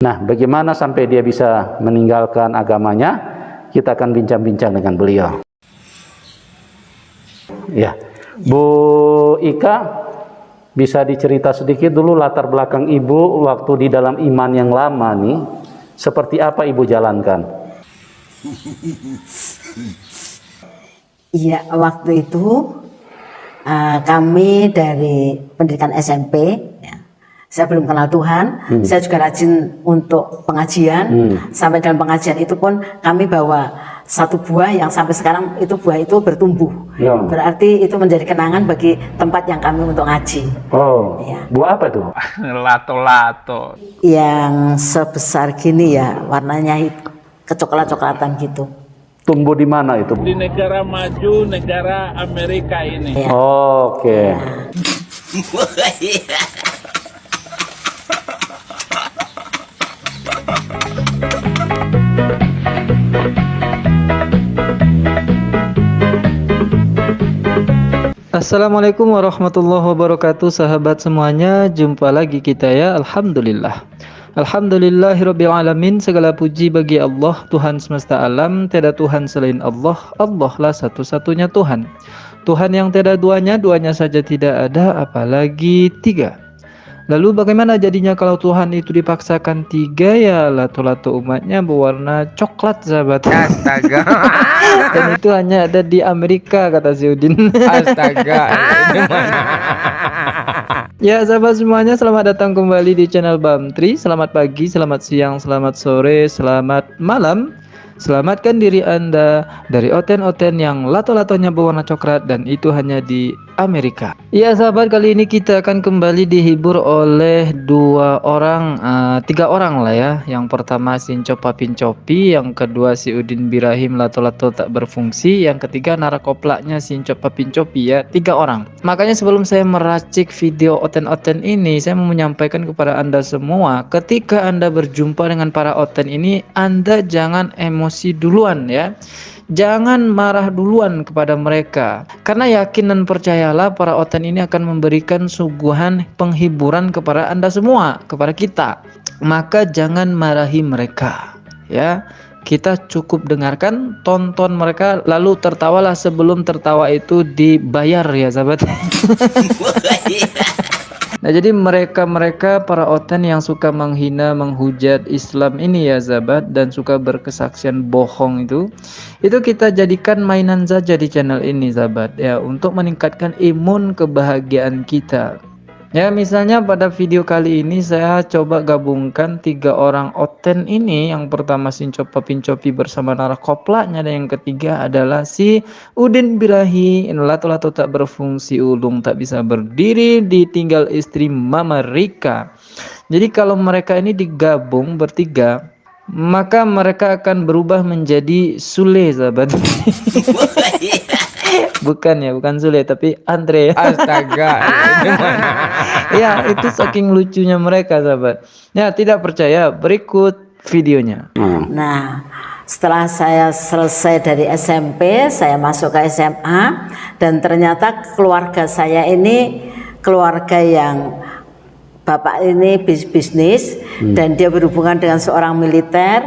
Nah, bagaimana sampai dia bisa meninggalkan agamanya? Kita akan bincang-bincang dengan beliau. Ya, Bu Ika, bisa dicerita sedikit dulu latar belakang Ibu waktu di dalam iman yang lama nih, seperti apa Ibu jalankan? Iya, waktu itu kami dari pendidikan SMP, ya, saya belum kenal Tuhan, saya juga rajin untuk pengajian. Sampai dalam pengajian itu pun kami bawa satu buah yang sampai sekarang itu buah itu bertumbuh. Ya. Berarti itu menjadi kenangan bagi tempat yang kami untuk ngaji. Oh, Ya. buah apa tuh? Lato-lato. Yang sebesar gini ya, warnanya kecoklat-coklatan gitu. Tumbuh di mana itu? Di negara maju, negara Amerika ini. Ya. Oke. Assalamualaikum warahmatullahi wabarakatuh, sahabat semuanya. Jumpa lagi kita ya. Alhamdulillah. Alhamdulillahirabbil alamin. Segala puji bagi Allah, Tuhan semesta alam. Tiada Tuhan selain Allah. Allah lah satu-satunya Tuhan. Tuhan yang tiada duanya, duanya saja tidak ada, apalagi tiga. Lalu bagaimana jadinya kalau Tuhan itu dipaksakan tiga? Ya lato-lato umatnya berwarna coklat, sahabat. Astaga. Dan itu hanya ada di Amerika, kata si Udin. Astaga. Gimana? Ya sahabat semuanya, selamat datang kembali di channel Bamtri. Selamat pagi, selamat siang, selamat sore, selamat malam. Selamatkan diri Anda dari oten-oten yang lato-latonya berwarna coklat, dan itu hanya di Amerika. Ya sahabat, kali ini kita akan kembali dihibur oleh tiga orang lah ya. Yang pertama Sinco Papin Copi, yang kedua si Udin Birahim lato-lato tak berfungsi, yang ketiga narakoplaknya Sinco Papin Copi ya. 3 orang. Makanya sebelum saya meracik video oten-oten ini, saya mau menyampaikan kepada Anda semua, ketika Anda berjumpa dengan para oten ini, Anda jangan emosi duluan ya. Jangan marah duluan kepada mereka, karena yakin dan percayalah para oten ini akan memberikan suguhan penghiburan kepada Anda semua, kepada kita. Maka jangan marahi mereka ya. Kita cukup dengarkan, tonton mereka, lalu tertawalah sebelum tertawa itu dibayar ya sahabat. Nah, jadi mereka para oten yang suka menghina, menghujat Islam ini ya sahabat, dan suka berkesaksian bohong itu kita jadikan mainan saja di channel ini sahabat ya, untuk meningkatkan imun kebahagiaan kita. Ya, misalnya pada video kali ini saya coba gabungkan 3 orang oten ini. Yang pertama Sinco Papin Copi bersama narakoplaknya, dan yang ketiga adalah si Udin Birahi, lato-lato tak berfungsi, ulung tak bisa berdiri, ditinggal istri Mama Rika. Jadi kalau mereka ini digabung bertiga, maka mereka akan berubah menjadi Sule sahabat. Bukan Sule, tapi Andre. Astaga. Gimana? Ya, itu saking lucunya mereka sahabat. Ya, tidak percaya, berikut videonya. Nah, setelah saya selesai dari SMP, saya masuk ke SMA, dan ternyata keluarga saya ini keluarga yang bapak ini bisnis, dan dia berhubungan dengan seorang militer,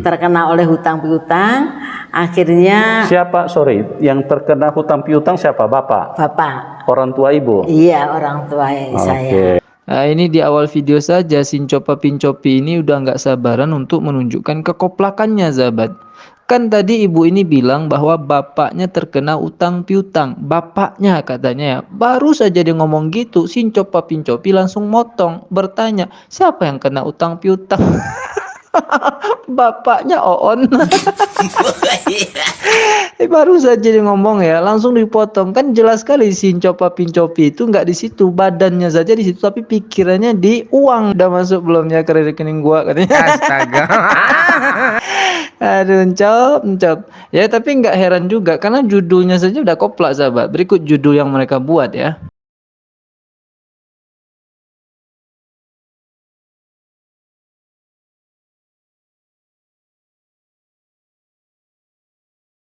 terkena oleh hutang piutang. Akhirnya Siapa, sorry, yang terkena hutang piutang siapa? Bapak? bapak, Orang tua Ibu? iya orang tua saya. Nah, ini di awal video saja Sinco Papin Copi ini udah nggak sabaran untuk menunjukkan kekoplakannya sahabat. Kan tadi ibu ini bilang bahwa bapaknya terkena utang piutang. Bapaknya katanya ya. Baru saja dia ngomong gitu, Sinco Papin Copi langsung motong, bertanya, siapa yang kena utang piutang? Bapaknya Oon. Baru saja dia ngomong ya, langsung dipotong. Kan jelas sekali Sinco Papin Copi itu nggak di situ, badannya saja di situ, tapi pikirannya di uang. Udah masuk belum ya ke rekening gua katanya. Astaga. Aduh, encop. Ya, tapi nggak heran juga karena judulnya saja udah koplak sahabat. Berikut judul yang mereka buat ya.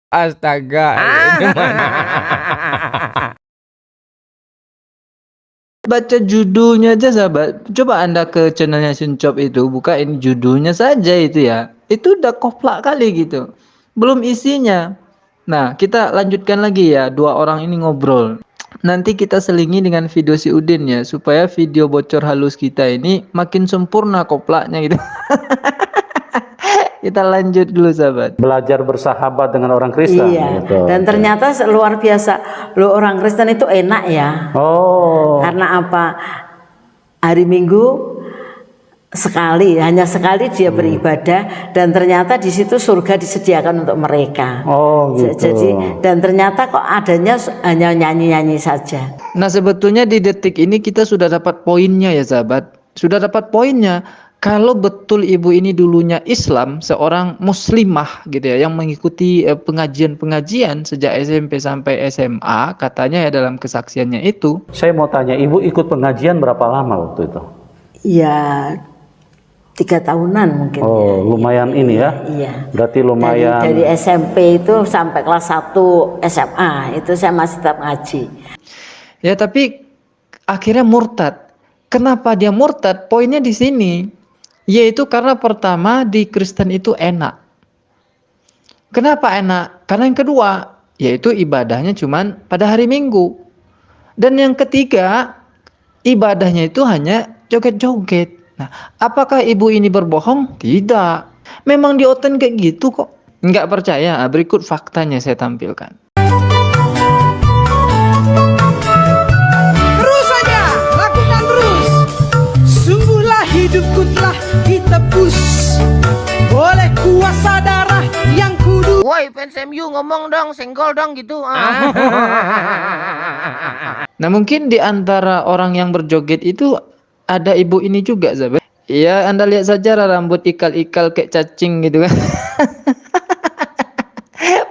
Astaga. Gimana? Baca judulnya aja sahabat. Coba Anda ke channelnya Sincop itu, bukain judulnya saja itu ya. Itu udah koplak kali gitu. Belum isinya. Nah, kita lanjutkan lagi ya. Dua orang ini ngobrol. Nanti kita selingi dengan video si Udin ya, supaya video bocor halus kita ini makin sempurna koplaknya gitu. Kita lanjut dulu sahabat. Belajar bersahabat dengan orang Kristen. Iya. Gitu. Dan ternyata luar biasa. Loh, orang Kristen itu enak ya. Oh. Karena apa? Hari Minggu sekali, hanya sekali dia beribadah, dan ternyata di situ surga disediakan untuk mereka. Oh gitu. Jadi, dan ternyata kok adanya hanya nyanyi-nyanyi saja. Nah, sebetulnya di detik ini kita sudah dapat poinnya ya sahabat. Sudah dapat poinnya. Kalau betul ibu ini dulunya Islam, seorang muslimah gitu ya, yang mengikuti pengajian-pengajian sejak SMP sampai SMA, katanya ya dalam kesaksiannya itu. Saya mau tanya, ibu ikut pengajian berapa lama waktu itu? Ya 3 tahunan mungkin. Oh, lumayan ini ya. Iya. Berarti lumayan. Dari SMP itu sampai kelas 1 SMA itu saya masih tetap ngaji. Ya, tapi akhirnya murtad. Kenapa dia murtad? Poinnya di sini. Yaitu karena pertama di Kristen itu enak. Kenapa enak? Karena yang kedua, yaitu ibadahnya cuman pada hari Minggu. Dan yang ketiga, ibadahnya itu hanya joget-joget. Nah, apakah ibu ini berbohong? Tidak. Memang di Oten kayak gitu kok. Nggak percaya? Berikut faktanya saya tampilkan. Terus saja, lakukan terus. Sungguhlah hidupku telah ditebus oleh kuasa darah yang kudus. Woi fans MU ngomong dong, senggol dong gitu. Nah, mungkin di antara orang yang berjoget itu ada ibu ini juga, sahabat. Ya, Anda lihat saja rambut ikal-ikal kayak cacing gitu kan.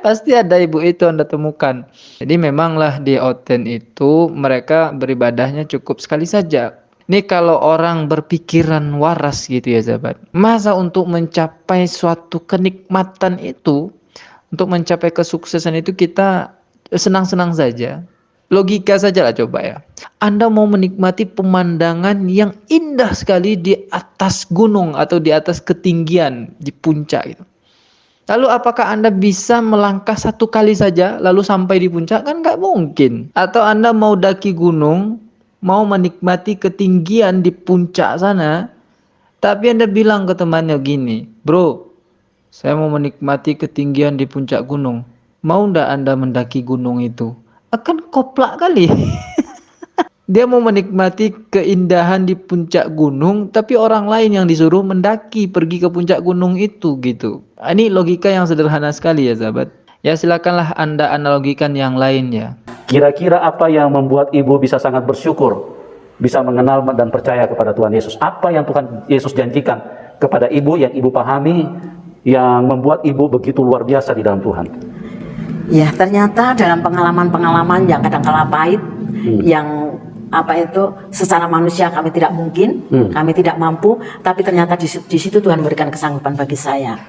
Pasti ada ibu itu Anda temukan. Jadi memanglah di Oten itu mereka beribadahnya cukup sekali saja. Ini kalau orang berpikiran waras gitu ya sahabat. Masa untuk mencapai suatu kenikmatan itu, untuk mencapai kesuksesan itu kita senang-senang saja. Logika saja lah coba ya. Anda mau menikmati pemandangan yang indah sekali di atas gunung atau di atas ketinggian, di puncak gitu. Lalu apakah Anda bisa melangkah 1 kali saja lalu sampai di puncak? Kan nggak mungkin. Atau Anda mau daki gunung, mau menikmati ketinggian di puncak sana, tapi Anda bilang ke temannya gini, bro, saya mau menikmati ketinggian di puncak gunung. Mau ndak Anda mendaki gunung itu? Akan koplak kali. Dia mau menikmati keindahan di puncak gunung, tapi orang lain yang disuruh mendaki pergi ke puncak gunung itu gitu. Ini logika yang sederhana sekali ya sahabat. Ya silakanlah Anda analogikan yang lain ya. Kira-kira apa yang membuat ibu bisa sangat bersyukur, bisa mengenal dan percaya kepada Tuhan Yesus? Apa yang Tuhan Yesus janjikan kepada ibu yang ibu pahami, yang membuat ibu begitu luar biasa di dalam Tuhan? Ya, ternyata dalam pengalaman-pengalaman yang kadang-kala pahit, yang apa itu secara manusia kami tidak mungkin, kami tidak mampu, tapi ternyata di situ Tuhan memberikan kesanggupan bagi saya.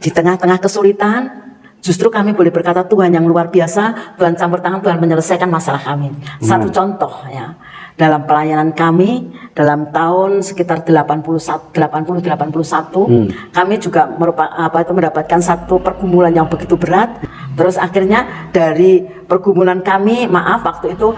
Di tengah-tengah kesulitan, justru kami boleh berkata Tuhan yang luar biasa, Tuhan campur tangan, Tuhan menyelesaikan masalah kami. Satu contoh ya, dalam pelayanan kami dalam tahun sekitar 80-81 kami juga mendapatkan satu pergumulan yang begitu berat. Terus akhirnya dari pergumulan kami, maaf waktu itu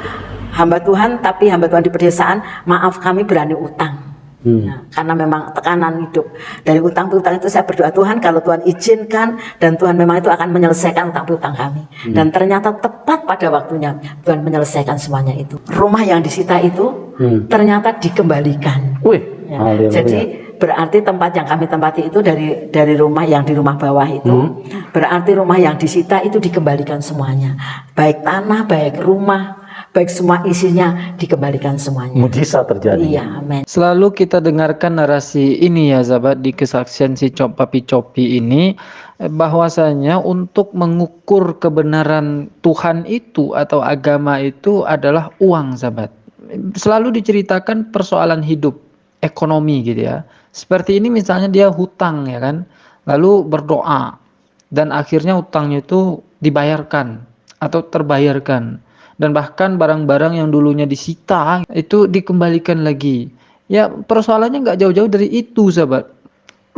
hamba Tuhan, tapi hamba Tuhan di pedesaan, maaf kami berani utang. Nah, karena memang tekanan hidup dari utang piutang itu saya berdoa Tuhan kalau Tuhan izinkan dan Tuhan memang itu akan menyelesaikan utang piutang kami, dan ternyata tepat pada waktunya Tuhan menyelesaikan semuanya itu. Rumah yang disita itu ternyata dikembalikan. Wih, Ya, jadi berarti tempat yang kami tempati itu dari rumah yang di rumah bawah itu, berarti rumah yang disita itu dikembalikan semuanya, baik tanah, baik rumah, baik semua isinya dikembalikan semuanya. mujizat terjadi. Iya, amin. Selalu kita dengarkan narasi ini ya sahabat di kesaksian si Papi Copi ini, bahwasanya untuk mengukur kebenaran Tuhan itu atau agama itu adalah uang sahabat. Selalu diceritakan persoalan hidup, ekonomi gitu ya. Seperti ini misalnya dia hutang ya kan, lalu berdoa dan akhirnya hutangnya itu dibayarkan atau terbayarkan. dan bahkan barang-barang yang dulunya disita itu dikembalikan lagi. Ya, persoalannya nggak jauh-jauh dari itu, sahabat.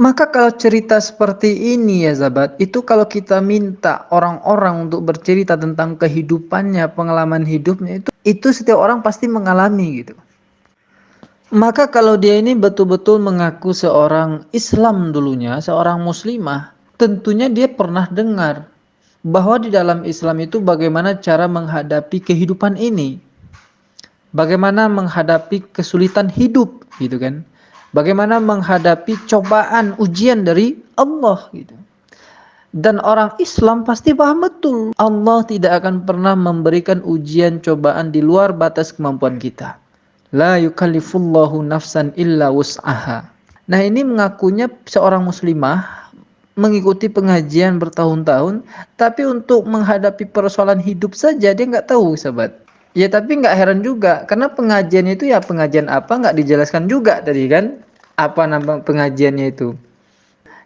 Maka kalau cerita seperti ini ya sahabat, itu kalau kita minta orang-orang untuk bercerita tentang kehidupannya, pengalaman hidupnya, itu setiap orang pasti mengalami gitu. Maka kalau dia ini betul-betul mengaku seorang Islam dulunya, seorang muslimah, tentunya dia pernah dengar bahwa di dalam Islam itu bagaimana cara menghadapi kehidupan ini. Bagaimana menghadapi kesulitan hidup gitu kan. Bagaimana menghadapi cobaan, ujian dari Allah gitu. Dan orang Islam pasti paham betul, Allah tidak akan pernah memberikan ujian cobaan di luar batas kemampuan kita. La yukallifullahu nafsan illa wus'aha. Nah, ini mengakunya seorang muslimah mengikuti pengajian bertahun-tahun, tapi untuk menghadapi persoalan hidup saja dia nggak tahu, sahabat. Ya, tapi nggak heran juga, karena pengajian itu ya pengajian apa nggak dijelaskan juga tadi kan, apa nama pengajiannya itu.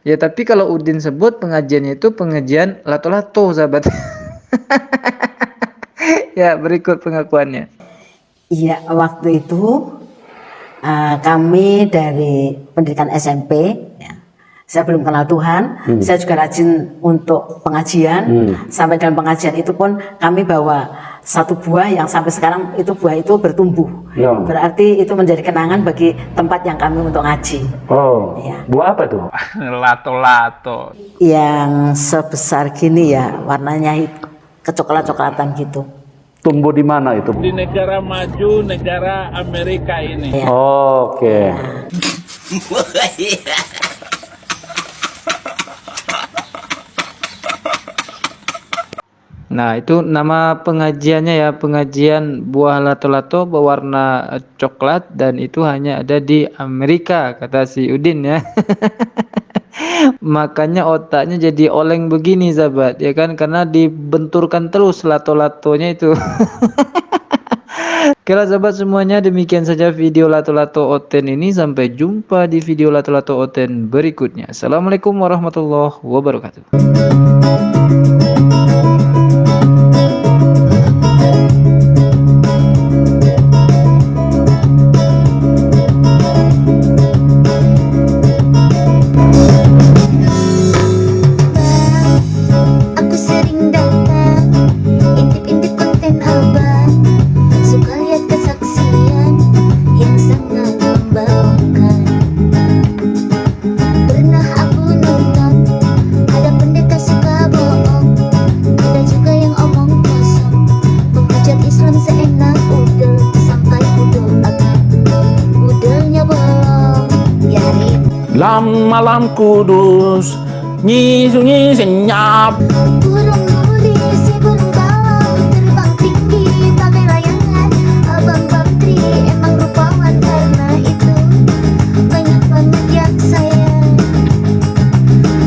Ya, tapi kalau Udin sebut pengajiannya itu pengajian lato-lato, sahabat. Ya, berikut pengakuannya. Iya, waktu itu kami dari pendidikan SMP, ya, saya belum kenal Tuhan, saya juga rajin untuk pengajian. Sampai dalam pengajian itu pun kami bawa satu buah yang sampai sekarang itu buah itu bertumbuh. Ya. Berarti itu menjadi kenangan bagi tempat yang kami untuk ngaji. Oh, Ya. buah apa tuh? Lato-lato. Yang sebesar gini ya, warnanya kecoklat-coklatan gitu. Tumbuh di mana itu? Di negara maju, negara Amerika ini. Ya. Oke. Nah, itu nama pengajiannya ya, pengajian buah lato-lato berwarna coklat, dan itu hanya ada di Amerika, kata si Udin ya. Makanya otaknya jadi oleng begini, sahabat, ya kan, karena dibenturkan terus lato-latonya itu. Oke lah sahabat semuanya, demikian saja video lato-lato Oten ini. Sampai jumpa di video lato-lato Oten berikutnya. Assalamualaikum warahmatullahi wabarakatuh. Lam malam kudus, nyi senyap. Burung nuri si burung galau terbang tinggi bagai layangan. Abang Bantri emang rupawan, karena itu banyak banget yang sayang.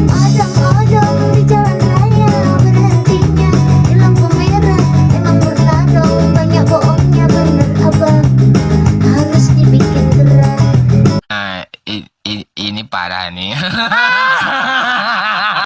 Odong-odong di jalan raya, berhentinya di lampu merah. Emang murna dong, banyak bohongnya, bener abang, harus dibikin gerak. Ini parah nih.